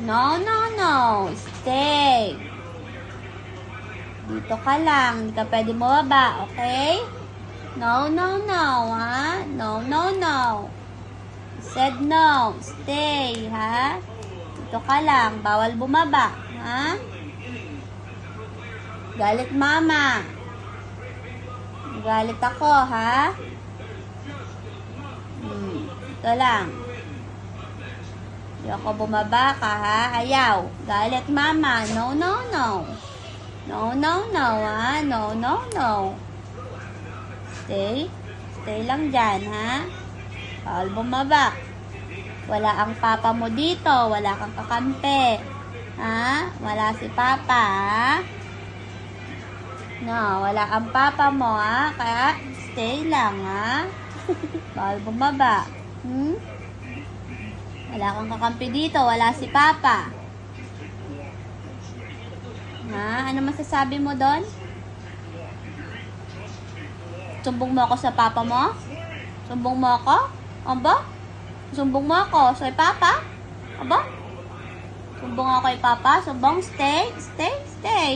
No, no, no. Stay. Dito ka lang. Hindi ka pwede mababa, okay? No, no, no, ha? No, no, no. Said no. Stay, ha? Dito ka lang. Bawal bumaba, ha? Galit mama. Galit ako, ha? Ito lang. Hindi ako bumaba ka, ha? Ayaw. Galit mama. No, no, no. No, no, no, ha? No, no, no. Stay. Stay lang dyan, ha? Bawal bumaba. Wala ang papa mo dito. Wala kang kakampi. Ha? Wala si papa, ha? No, wala ang papa mo, ha? Kaya, stay lang, ha? Bawal bumaba. Wala kang kakampi dito. Wala si papa. Ha? Ano masasabi mo doon? Sumbong mo ako sa papa mo? Sumbong mo ako? Aba? Sumbong mo ako sa papa? Aba? Sumbong ako kay papa? Sumbong, stay, stay, stay.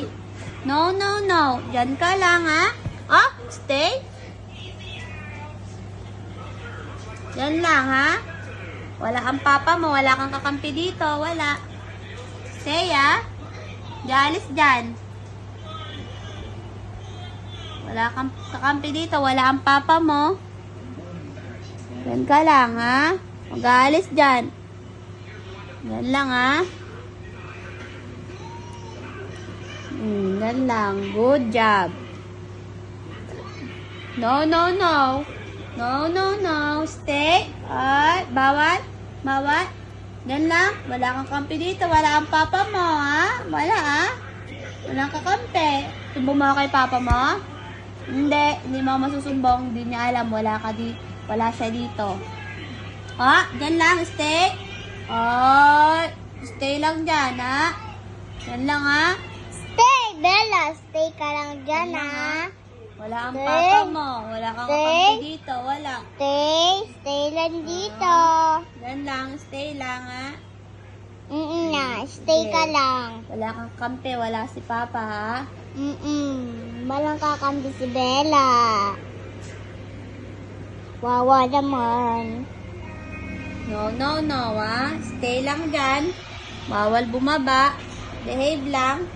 No, no, no. Diyan ka lang, ha? Oh, stay. Diyan lang, ha? Wala ang papa mo. Wala kang kakampi dito. Wala. Stay, ha? Dialis dyan. Wala kang kakampi dito. Wala ang papa mo. Diyan ka lang, ha? Mag-aalis dyan. Diyan lang, ha? Diyan lang. Good job. No, no, no. No, no, no. Stay. Ay, bawal. Bawal. Diyan lang. Wala kang kampi dito. Wala ang papa mo, ha? Wala, ha? Walang kakampi. Sumbong mo kay papa mo? Hindi. Hindi mo masusumbong. Hindi niya alam. Wala siya dito. Ha? Diyan lang. Stay. Ay, stay lang dyan, ha? Diyan lang, ha? Stay, Bella. Stay ka lang dyan, ha? Wala ang papa mo. Wala kang kakampi dito. Wala. Stay. Stay lang dito. Diyan lang. Stay lang, ha? Na. Stay ka lang. Wala kang kampi. Wala si papa, ha? Walang kakampi si Bella. Wawa naman. No, no, no, ha? Stay lang dyan. Bawal bumaba. Behave lang.